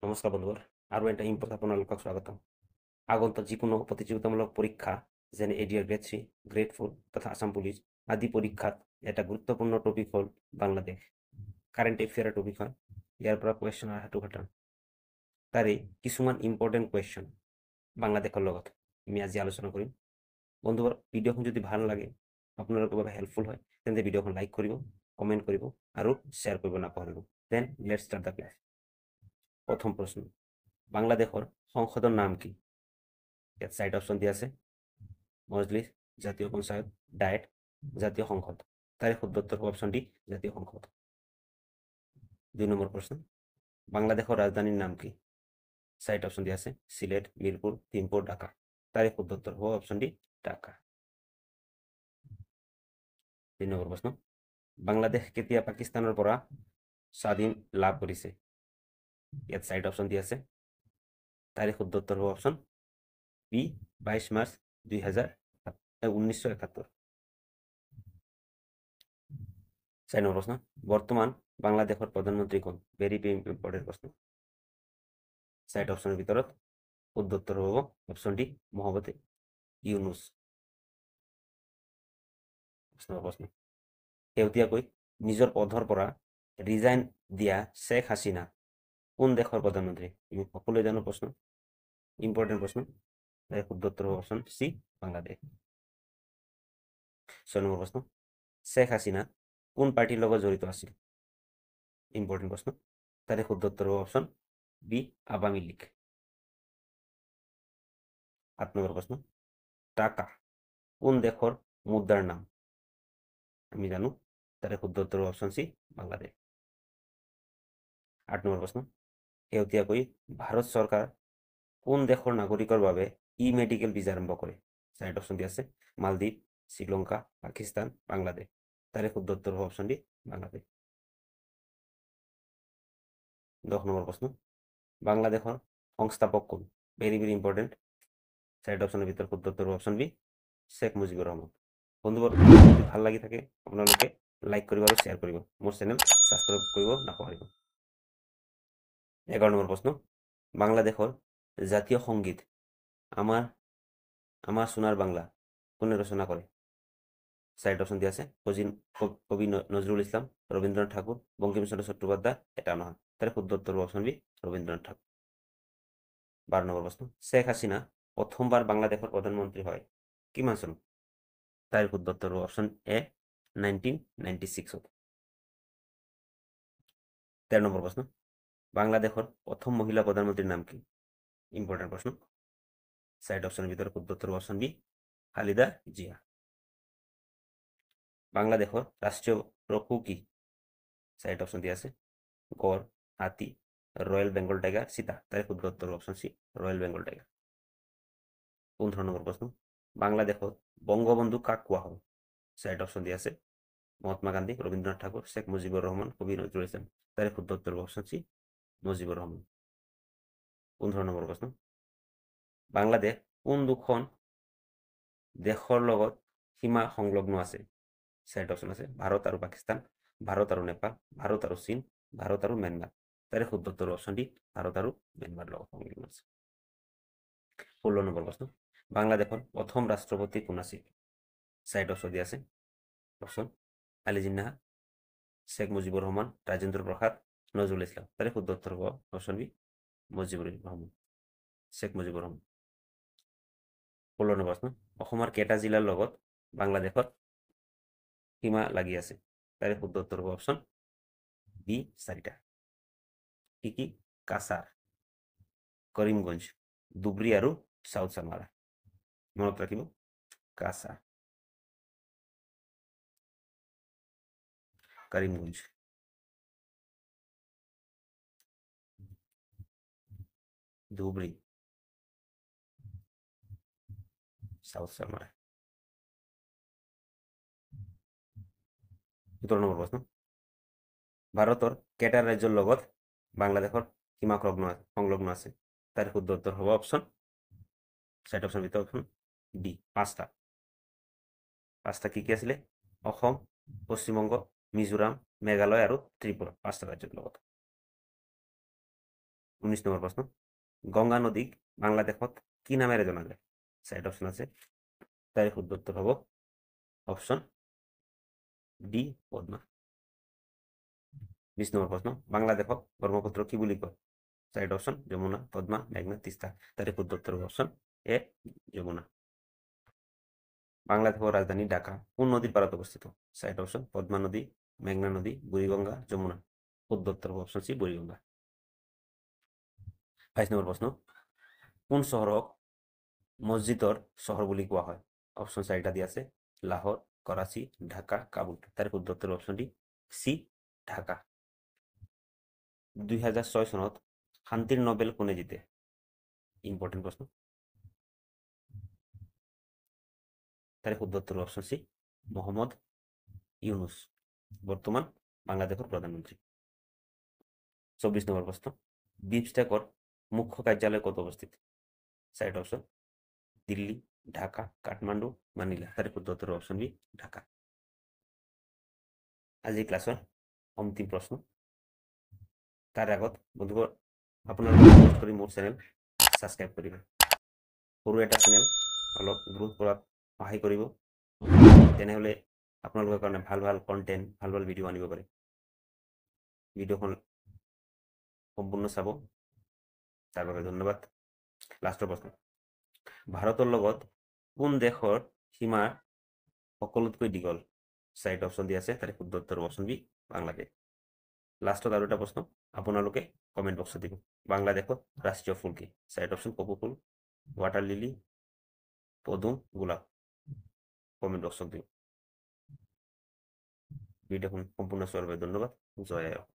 নমস্কাৰ বন্ধুবোৰ আৰু এটা ইম্পৰ্ট আপোনালোকক স্বাগতম। আগন্তুক যিকোনো প্ৰতিযোগিতামূলক পৰীক্ষা যেনে এডিআৰ গ্ৰেড 3, গ্ৰেড 4 তথা আসাম পুলিচ আদি পৰীক্ষাত এটা গুৰুত্বপূৰ্ণ টপিক হ'ল বাংলাদেশ। কাৰেণ্ট এফেয়াৰৰ টপিক হয়। ইয়াৰ পৰা কুৱেশ্যন অহাৰ হাতু ঘটা তাৰে কিছুমান ইম্পৰ্টেণ্ট কুৱেশ্যন বাংলাদেশৰ লগত আমি আজি আলোচনা কৰিম। বন্ধুবোৰ ভিডিঅ'খন যদি ভাল লাগে আপোনালোকৰ বাবে হেল্পফুল হয় তেন্তে ভিডিঅ'খন লাইক কৰিব, কমেণ্ট কৰিব আৰু শ্বেয়াৰ কৰিব নাপাহৰিব। Then let's start the class. প্ৰথম প্ৰশ্ন, বাংলাদেশেৰ সংসদেৰ নাম কি? ইয়াত চাৰিটা অপশন দিয়া আছে। মজলিস, জাতীয় পঞ্চায়ত, ডায়েট, জাতীয় সংসদ। তার শুদ্ধ উত্তর অপশন ডি, জাতীয় সংসদ। 2 নম্বর প্রশ্ন, বাংলাদেশের রাজধানীর নাম কি? চাৰিটা অপশন দিয়া আছে। সিলেট, মিরপুর, থিম্পুর, ঢাকা। তার শুদ্ধ উত্তর হব অপশন ডি, ঢাকা। 3 নম্বর প্রশ্ন, বাংলাদেশ কেতিয়া পাকিস্তানের পৰা স্বাধীন লাভ কৰেছে? ইয়াত চাৰিটা অপশন দিয়া আছে। তার শুদ্ধ উত্তর হব অপশন বি, 22 মার্চ 1971। 4 নম্বর প্রশ্ন, বর্তমান বাংলাদেশের প্রধানমন্ত্রী কোন? ভেরি ইম্পর্টেন্ট প্রশ্ন। 4টা অপশনের ভিতৰত শুদ্ধ উত্তৰ হ'ব option D, Muhammad Yunus. 5 number প্ৰশ্ন, শেহতীয়াকৈ নিজৰ পদৰ পৰা ৰিজাইন দিয়া শ্বেখ হাছিনা কোন দেশৰ প্ৰধানমন্ত্ৰী? আমি সকলোৱে জানো প্ৰশ্ন, ইম্পৰ্টেণ্ট প্ৰশ্ন। তাই শুদ্ধ উত্তৰ হ'ব অপশন সি, বাংলাদেশ। 6 নম্বৰ প্ৰশ্ন, শ্বেখ হাছিনা কোন পাৰ্টিৰ লগত জড়িত আছিল? ইম্পৰ্টেণ্ট প্ৰশ্ন। তাৰে শুদ্ধ উত্তৰ হ'ব option B, Awami League. 8 number প্ৰশ্ন, টাকা কোন দেশৰ মুদ্ৰাৰ নাম? আমি জানো, তাৰে শুদ্ধ উত্তৰ হ'ব অপশন সি, বাংলাদেশ। 8 নম্বৰ প্ৰশ্ন, শেহতীয়াকৈ ভাৰত চৰকাৰ কোন দেশৰ নাগৰিকৰ বাবে ই মেডিকেল ভিজা আৰম্ভ কৰে? 4টা অপশন দিয়া আছে। মালদ্বীপ, শ্রীলঙ্কা, পাকিস্তান, বাংলাদেশ। তার শুদ্ধ উত্তর হবে অপশন ডি, বাংলাদেশ। 10 নম্বর প্রশ্ন, বাংলাদেশের সংস্থাপক কোন? Very important. 4টা অপশনের ভিতর শুদ্ধ উত্তর হবে অপশন বি, শেখ মুজিবুর রহমান। বন্ধুবর যদি ভাল লাগি থাকে আপোনালোকে লাইক কৰিব আৰু শ্বেয়াৰ কৰিব। মোৰ চেনেল সাবস্ক্ৰাইব কৰিব নাপাহৰিব। 11 নম্বৰ প্ৰশ্ন, বাংলাদেশের জাতীয় সংগীত আমার আমার সোনার বাংলা কোনে রচনা করে? 4টা অপশন দিয়া আছে। কবি নজরুল ইসলাম, রবীন্দ্রনাথ ঠাকুর, বঙ্কিমচন্দ্র চট্টোপাধ্যায়, এটা নহয়। তার শুদ্ধ উত্তর অপশন বি, রবীন্দ্রনাথ ঠাকুর। 12 নম্বর প্রশ্ন, শেখ হাসিনা প্রথমবার বাংলাদেশের প্রধানমন্ত্রী হয় কিমান চনত? তার শুদ্ধ উত্তর অপশন এ, 1996। 13 নম্বর প্রশ্ন, বাংলাদেশের প্রথম মহিলা প্রধানমন্ত্রীর নাম কি? ইম্পর্টেন্ট প্রশ্ন। 4টা অপশনের ভিতরে শুদ্ধ উত্তর অপশন বি, খালিদা জিয়া। বাংলাদেশের রাষ্ট্রীয় পশু কি? 4টা অপশন দিয়া আছে। গড়, হাতি, রয়্যাল বেঙ্গল টাইগার, সীতা। তার শুদ্ধ উত্তর অপশন সি, রয়্যাল বেঙ্গল টাইগার। 15 নম্বর প্রশ্ন, বাংলাদেশত বঙ্গবন্ধু কাক কোৱা হয়? 4টা অপশন দিয়া আছে। মহাত্মা গান্ধী, রবীন্দ্রনাথ ঠাকুর, শেখ মুজিবুর রহমান, কবি নজরুল ইসলাম। তার শুদ্ধ উত্তর অপশন সি, মুজিবুর রহমান। 15 নম্বর প্রশ্ন, বাংলাদেশ কোন দুখন দেশৰ লগত সীমা সংলগ্ন আছে? 4টা অপশন আছে। ভারত আর পাকিস্তান, ভারত আর নেপাল, ভারত আর চীন, ভারত আর ম্যানমার। তার শুদ্ধ উত্তর অপশন ডি, ভারত আর ম্যানমার লগত সংলগ্ন আছে। 16 নম্বর প্রশ্ন, বাংলাদেশের প্রথম রাষ্ট্রপতি কোন আছিল? 4টা অপশন দিয়া আছে। অপশন আলী জিন্নাহ, শেখ মুজিবুর রহমান, রাজেন্দ্র প্রসাদ, নজরুল ইসলাম। তার শুদ্ধ উত্তর হব অপশন বি, মুজিবুর রহমান, শেখ মুজিবুর রহমান। 16 নম্বর প্রশ্ন, অসমৰ কেইটা জিলাৰ লগত বাংলাদেশত সীমা লাগি আছে? তাৰ শুদ্ধ উত্তৰ হব অপশন বি, 4টা। কি কি? কাছাৰ, কৰিমগঞ্জ, ধুবুৰী আৰু সাউথ চামাৰা। মনত ৰাখিব, কাছাৰ, করিমগঞ্জ, ধুবড়ী, সাউথ চামারা। 17 নম্বর প্রশ্ন, ভারতের কেটা রাজ্যের লগত বাংলাদেশের সীমা সংলগ্ন আছে? তার শুদ্ধ উত্তর হব অপশন, 4টা অপশন ভিতরে অপশন ডি, 5টা। 5টা কি কি আছিলে? অসম, পশ্চিমবঙ্গ, মিজোরাম, মেঘালয় আর ত্রিপুরা। 5টা রাজ্যের লগত। 19 নম্বৰ প্ৰশ্ন গংগা নদীক বাংলাদেশত কি নামেৰে জনা যায় চাৰিটা অপশ্যন আছে তাৰে শুদ্ধ উত্তৰ হ'ব অপশ্যন ডি পদ্মা 20 নম্বৰ প্ৰশ্ন বাংলাদেশক ব্ৰহ্মপুত্ৰ কি বুলি কয় চাৰিটা অপশ্যন যমুনা পদ্মা মেঘনা তিস্তা তাৰে শুদ্ধ উত্তৰ হ'ব অপশ্যন এ যমুনা বাংলাদেশের রাজধানী ঢাকা কোন নদীর পাড়াতে অবস্থিত চারিটা অপশন পদ্মা নদী মেঘনা নদী বুড়িগঙ্গা যমুনা শুদ্ধ উত্তর অপশন সি বুড়িগঙ্গা 22 নম্বর প্রশ্ন কোন শহরক মসজিদর শহর বলে কোয়া হয় অপশন চারিটা দিয়ে আছে লাহোর করাচি ঢাকা কাবুল তার শুদ্ধ উত্তর অপশনটি সি ঢাকা 2006 সনত শান্তির নোবেল কোনে জিতে ইম্পর্টেন্ট প্রশ্ন তার শুদ্ধ উত্তর অপশন সি মোহাম্মদ ইউনুস বর্তমান বাংলাদেশের প্রধানমন্ত্রী 24 নম্বর প্রশ্ন বিমস্টেকর মুখ্য কার্যালয় কত অবস্থিত চারিটা অপশন দিল্লি ঢাকা কাঠমান্ডু মানিলা তার শুদ্ধ উত্তর অপশন বি ঢাকা আজি ক্লাসৰ অন্তিম প্ৰশ্ন তাৰ আগত বন্ধুগণ আপোনালোকে অনুৰোধ কৰি মোৰ চেনেল ছাবস্ক্ৰাইব কৰিব সৰু এটা চেনেল অলপ গ্ৰোথ কৰাত সহায় কৰিব তেনেহ'লে আপোনালোকৰ কাৰণে ভাল ভাল কণ্টেণ্ট ভাল ভাল ভিডিঅ' আনিব পাৰে ভিডিঅ'খন সম্পূৰ্ণ চাব তাৰ বাবে ধন্যবাদ লাষ্টৰ প্ৰশ্ন ভাৰতৰ লগত কোন দেশৰ সীমা সকলোতকৈ দীঘল চাৰিটা অপশ্যন দিয়া আছে তাৰে শুদ্ধ উত্তৰ অপশ্যন বি বাংলাদেশ লাষ্টত আৰু এটা প্ৰশ্ন আপোনালোকে কমেণ্ট বক্সত দিব বাংলাদেশত ৰাষ্ট্ৰীয় ফুল কি চাৰিটা অপশ্যন কপৌ ফুল ৱাটাৰ লিলি পদুম গোলাপ কমেণ্ট বক্সত দিব ভিডিঅ'খন সম্পূৰ্ণ চোৱাৰ বাবে ধন্যবাদ জয় আই অসম